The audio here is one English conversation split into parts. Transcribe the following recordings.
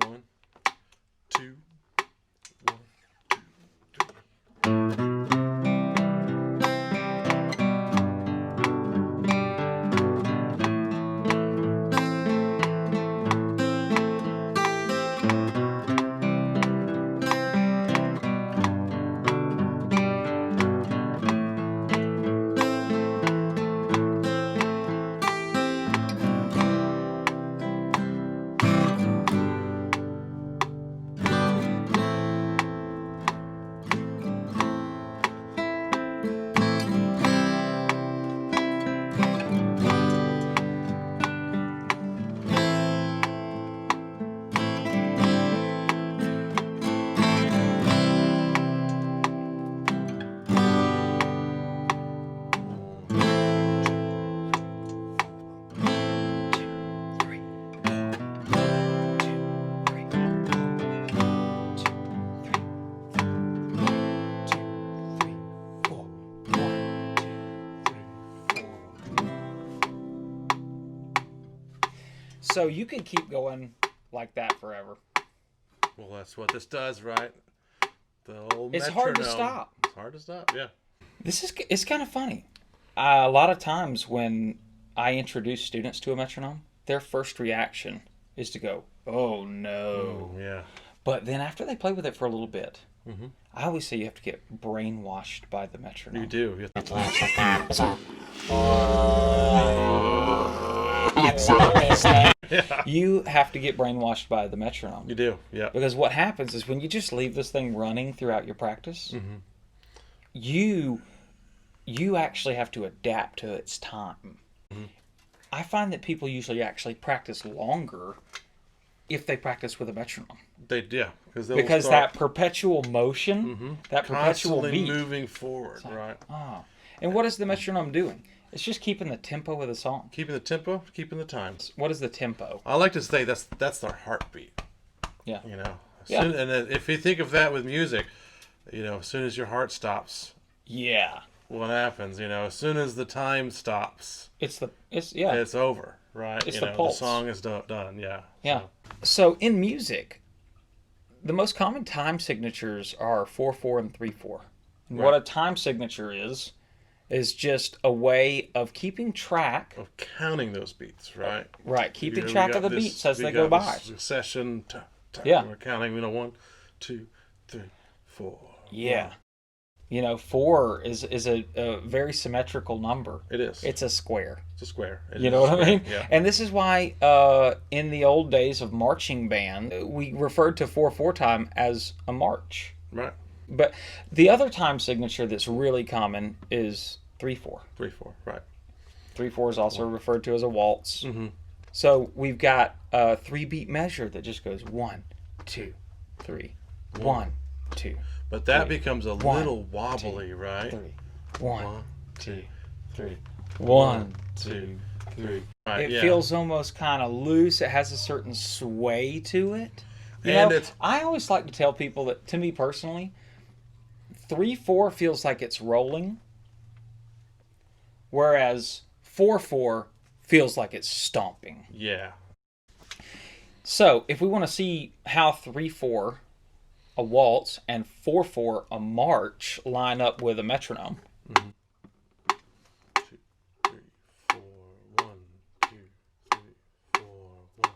1, 2, 1, 2, 3. So you can keep going like that forever. Well, that's what this does, right? The old It's metronome. hard to stop. It's hard to stop, yeah. It's kind of funny. A lot of times when I introduce students to a metronome, their first reaction is to go, "Oh no!" Yeah. But then after they play with it for a little bit, I always say you have to get brainwashed by the metronome. You do. You have to... Yeah. You have to get brainwashed by the metronome. You do, yeah. Because what happens is when you just leave this thing running throughout your practice, you actually have to adapt to its time. I find that people usually actually practice longer if they practice with a metronome. Because that perpetual motion, that perpetual constantly beat, moving forward, right? And what is the metronome doing? It's just keeping the tempo of the song. Keeping the tempo, keeping the time. What is the tempo? I like to say that's their heartbeat. Yeah. You know. Yeah. And if you think of that with music, you know, as soon as your heart stops, Yeah. what happens? You know, as soon as the time stops, It's over, right? It's you the know, pulse. The song is done. Yeah. Yeah. So in music, the most common time signatures are 4/4 and 3/4. And what a time signature is just a way of keeping track Of counting those beats, right? Right, keeping We track got of the this- beats as we they got go by. this succession. Yeah. We're counting. You know, 1, 2, 3, 4. Yeah. You know, 4 is a very symmetrical number. It is. It's a square. It's a square. You know what I mean? Yeah. And this is why in the old days of marching band, we referred to 4/4 time as a march. Right. But the other time signature that's really common is 3/4. 3/4. Right. 3/4 is also referred to as a waltz. So we've got a 3-beat measure that just goes 1, 2, 3, 1, 2. But that 3, becomes a 1, little wobbly, 2, right? 3, 1, 1, 2, 3. 1, 2, 3. Right, It feels almost kind of loose. It has a certain sway to it. You And know, it's- I always like to tell people that, to me personally, 3/4 feels like it's rolling, whereas 4/4 feels like it's stomping. Yeah. So if we want to see how 3/4, a waltz, and 4/4, a march, line up with a metronome, 2, 3, 4. 1, 2, 3, 4. 1,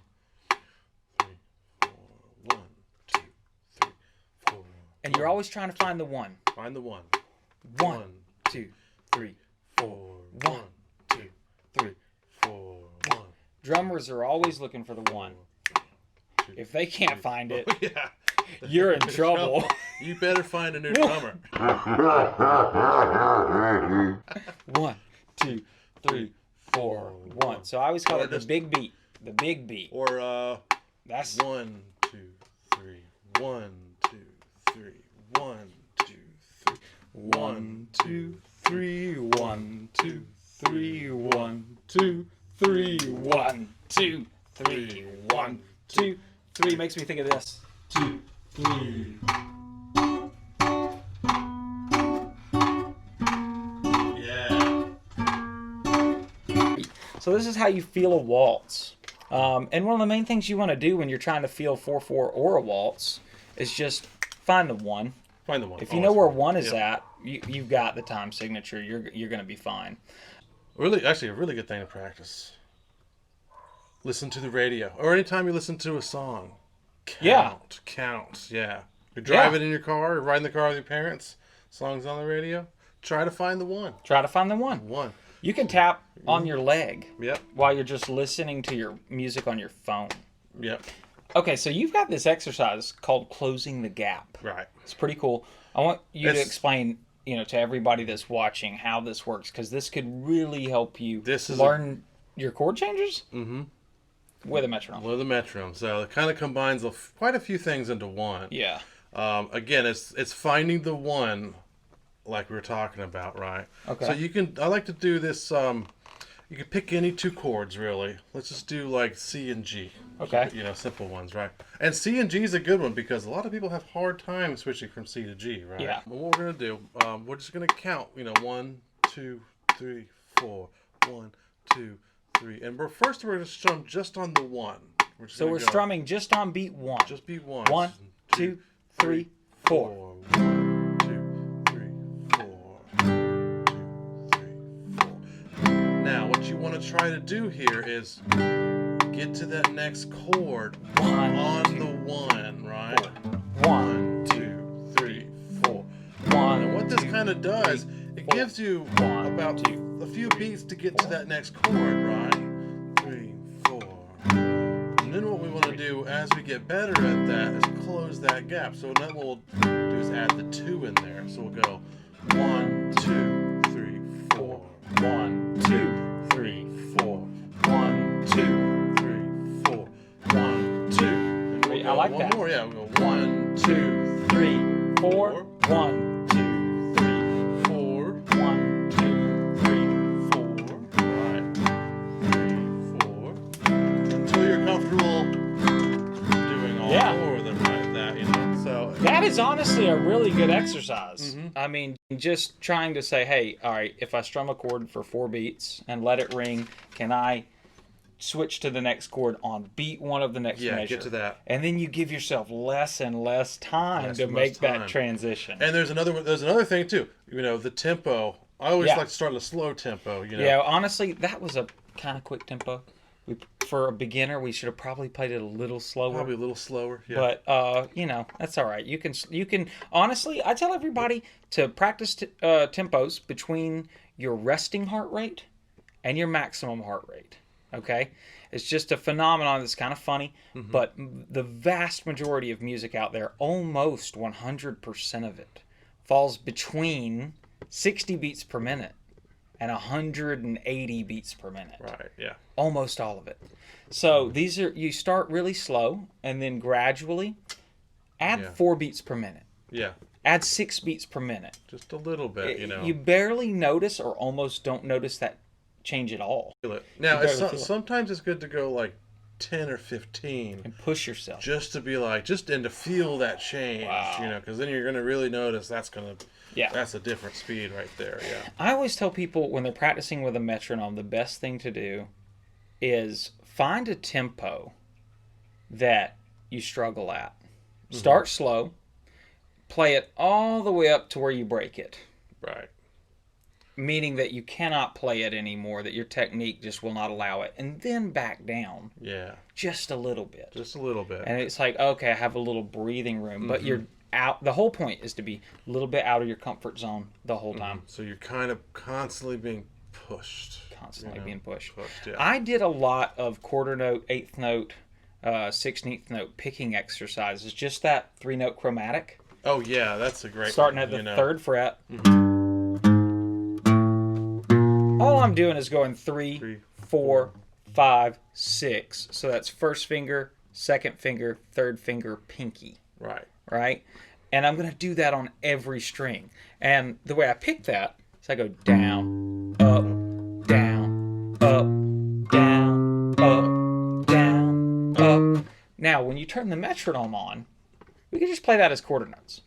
3, 4. 1, 2, 3, 4. and you're always trying to find the one. Find the 1. 1, 2, 3, 4. 1, 2, 3. 4. 1. Drummers are always looking for the one. If they can't find it, Yeah. you're in trouble. You better find a new drummer. 1, 2, 3, 4, 1. So I always call Or it the just- big beat. The big beat. Or That's 1, 2, 3. 1, 2, 3. 1, 2, 3. 1, 2, 3, 1, 2, 3, 1, 2, 3, 1, 2, 3, 1, 2, 3. Makes me think of this. 2, 3. Yeah. So this is how you feel a waltz. And one of the main things you want to do when you're trying to feel 4/4 or a waltz is just find the one. Find the one. If you know where one is at, you've got the time signature. You're going to be fine. Really, actually, a really good thing to practice. Listen to the radio, or anytime you listen to a song. Count. Yeah. You're driving in your car, or riding the car with your parents. Songs on the radio. Try to find the one. One. You can tap on your leg. Yep. While you're just listening to your music on your phone. Yep. Okay, so you've got this exercise called closing the gap. Right. It's pretty cool. I want you to explain, to everybody that's watching how this works, because this could really help you learn your chord changes with a metronome. With a metronome. So it kind of combines quite a few things into one. Yeah. Again, it's finding the one, like we were talking about, right? Okay. So I like to do this. You can pick any two chords, really. Let's just do like C and G. Okay. Simple ones, right? And C and G is a good one because a lot of people have hard time switching from C to G, right? Yeah. But what we're going to do, we're just going to count, 1, 2, 3, 4, 1, 2, 3. And we're going to strum just on the one. We're strumming just on beat 1. Just beat 1. 1, 2, 3, 4. 1, 2, 3, 4. 1, 2, 3, 4. Now, what you want to try to do here is get to that next chord on the one, right? 1, 2, 3, 4. And what this kind of does, it gives you about a few beats to get to that next chord, right? 3, 4. And then what we want to do as we get better at that is close that gap. So then what we'll do is add the 2 in there. So we'll go 1, 2, 3, 4. 1, 2, 3, 4. 1, 2, 3, 4. 1, 2. And we'll go like one that. more. Yeah, we'll go 1, 2, 3, 4. 1, 2, 3, 4. 1, 2, 3, 4. Right. 3, 4. Until you're comfortable doing all 4 of them like that, So that is honestly a really good exercise. I mean, just trying to say, hey, all right, if I strum a chord for 4 beats and let it ring, can I switch to the next chord on beat 1 of the next measure? Yeah, get to that. And then you give yourself less and less time to make that transition. And there's another thing too. The tempo. I always like to start at a slow tempo. Yeah, honestly, that was a kind of quick tempo. For a beginner, we should have probably played it a little slower. Probably a little slower. Yeah. But that's all right. You can honestly, I tell everybody to practice tempos between your resting heart rate and your maximum heart rate. Okay? It's just a phenomenon that's kind of funny, but the vast majority of music out there, almost 100% of it, falls between 60 beats per minute and 180 beats per minute. Right, yeah. Almost all of it. So you start really slow and then gradually add 4 beats per minute. Yeah. Add 6 beats per minute. Just a little bit, You barely notice or almost don't notice that change at all. Feel it. Now, sometimes it's good to go like 10 or 15. And push yourself. Just to be and to feel that change, because then you're going to really notice that's a different speed right there, yeah. I always tell people when they're practicing with a metronome, the best thing to do is find a tempo that you struggle at. Start slow, play it all the way up to where you break it. Right. Meaning that you cannot play it anymore, that your technique just will not allow it, and then back down. Yeah. Just a little bit. Just a little bit. And it's like, okay, I have a little breathing room, but you're out. The whole point is to be a little bit out of your comfort zone the whole time. So you're kind of constantly being pushed. Being pushed. Yeah. I did a lot of quarter note, eighth note, 16th note picking exercises, just that 3-note chromatic. Oh, yeah, that's a great Starting one, at the 3rd fret. All I'm doing is going 3, 4, 5, 6. So that's 1st finger, 2nd finger, 3rd finger, pinky. Right? And I'm going to do that on every string. And the way I pick that is I go down, up, down, up, down, up, down, up. Now, when you turn the metronome on, we can just play that as quarter notes.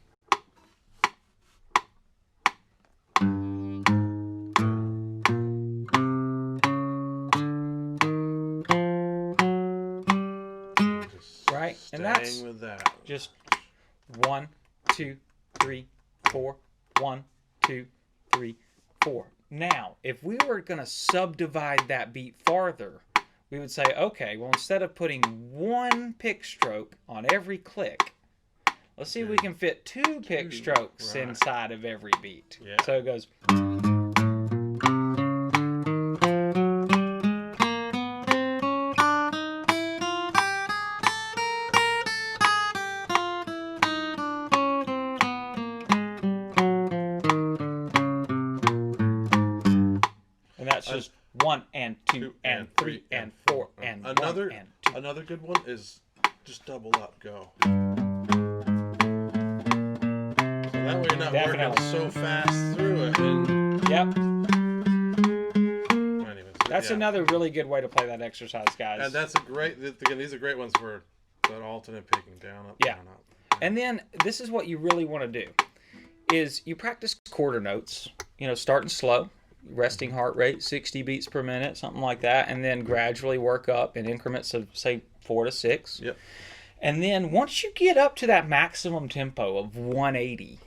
And that's Staying with that. just 1, 2, 3, 4. 1, 2, 3, 4. Now, if we were going to subdivide that beat farther, we would say, okay, well, instead of putting one pick stroke on every click, let's see if we can fit 2 pick strokes inside of every beat. Yeah. So it goes. And that's just 1 and 2 and 3 and 4 and another 1 and 2. another good one is just double up, go. So that way you're not working so fast through it. And Yep. anyways, That's another really good way to play that exercise, guys. And that's a great. Again, these are great ones for that alternate picking down, up, Yeah. down, up. And then this is what you really want to do: is you practice quarter notes. Starting slow, resting heart rate 60 beats per minute, something like that, and then gradually work up in increments of say 4 to 6. Yep. And then once you get up to that maximum tempo of 180,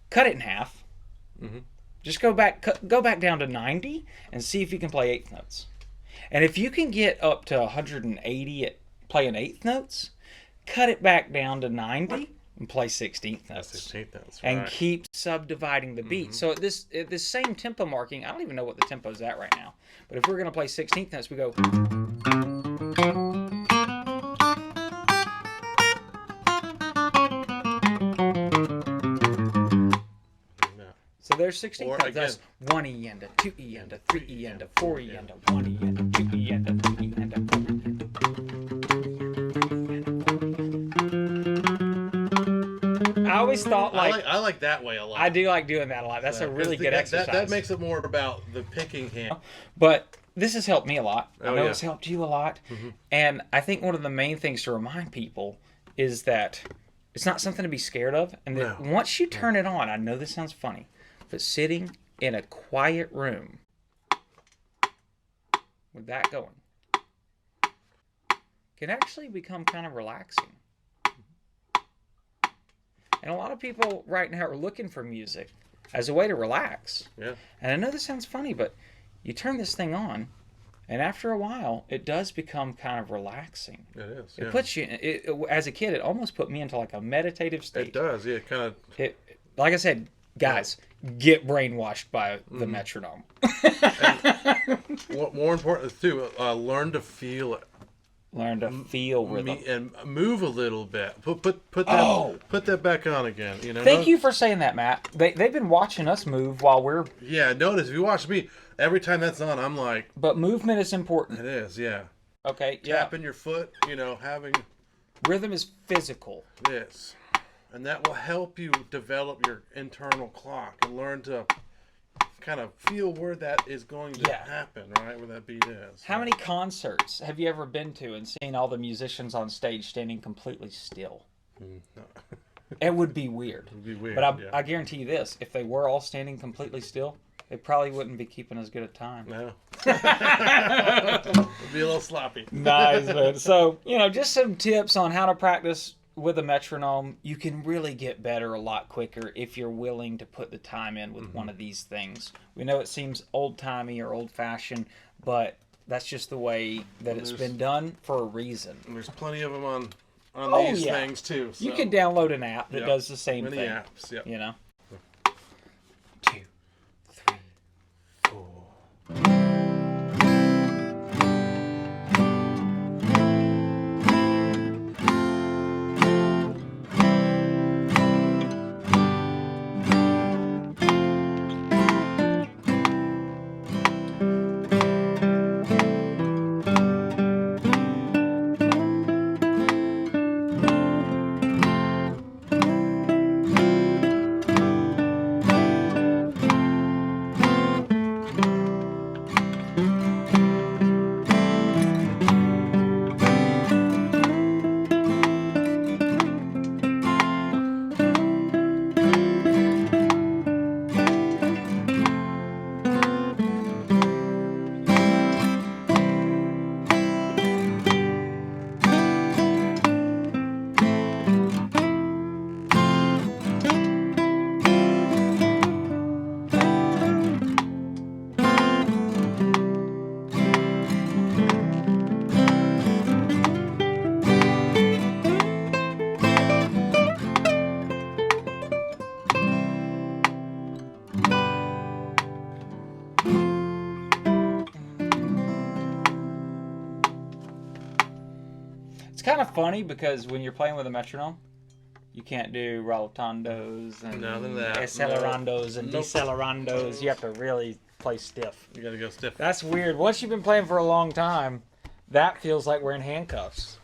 cut it in half. Mm-hmm. Just go back down to 90 and see if you can play eighth notes. And if you can get up to 180 at playing eighth notes, cut it back down to 90 and play 16th notes. 16th notes, And right. keep subdividing the beat. So at this same tempo marking, I don't even know what the tempo's at right now. But if we're going to play 16th notes, we go. So there's 16th Or notes. again- That's 1E and a 2E and a 3E and a 4E and a 1E and a 2E and a 3E and a 4E and a 4E. I always thought I like that way a lot. I do like doing that a lot. That's a really good exercise. That makes it more about the picking hand. But this has helped me a lot. I know yeah. it's helped you a lot. And I think one of the main things to remind people is that it's not something to be scared of. And that once you turn it on, I know this sounds funny, but sitting in a quiet room with that going can actually become kind of relaxing. And a lot of people right now are looking for music as a way to relax. Yeah. And I know this sounds funny, but you turn this thing on, and after a while, it does become kind of relaxing. It is. It puts you, as a kid, it almost put me into like a meditative state. It does. Yeah. Kind of. Like I said, guys, get brainwashed by the metronome. What more important too, learn to feel it. Learn to feel rhythm. And move a little bit. Put that back on again. Thank you for saying that, Matt. They've been watching us move while we're. Yeah, notice if you watch me, every time that's on, I'm like. But movement is important. It is, yeah. Okay. Yeah. Tapping your foot, having. Rhythm is physical. This, and that will help you develop your internal clock and learn to kind of feel where that is going to happen, right? Where that beat is. How many concerts have you ever been to and seen all the musicians on stage standing completely still? No. It would be weird. It would be weird. But I guarantee you this: if they were all standing completely still, they probably wouldn't be keeping as good a time. No. It'd be a little sloppy. Nice, man. So, just some tips on how to practice with a metronome. You can really get better a lot quicker if you're willing to put the time in with one of these things. We know it seems old-timey or old-fashioned, but that's just the way that it's been done for a reason. And there's plenty of them on these things too. So. You can download an app that does the same Many thing. apps, yeah. 2, 3, 4. It's kind of funny because when you're playing with a metronome, you can't do rotondos and None of that. accelerandos and Nope. decelerandos. You have to really play stiff. You gotta go stiff. That's weird. Once you've been playing for a long time, that feels like we're in handcuffs.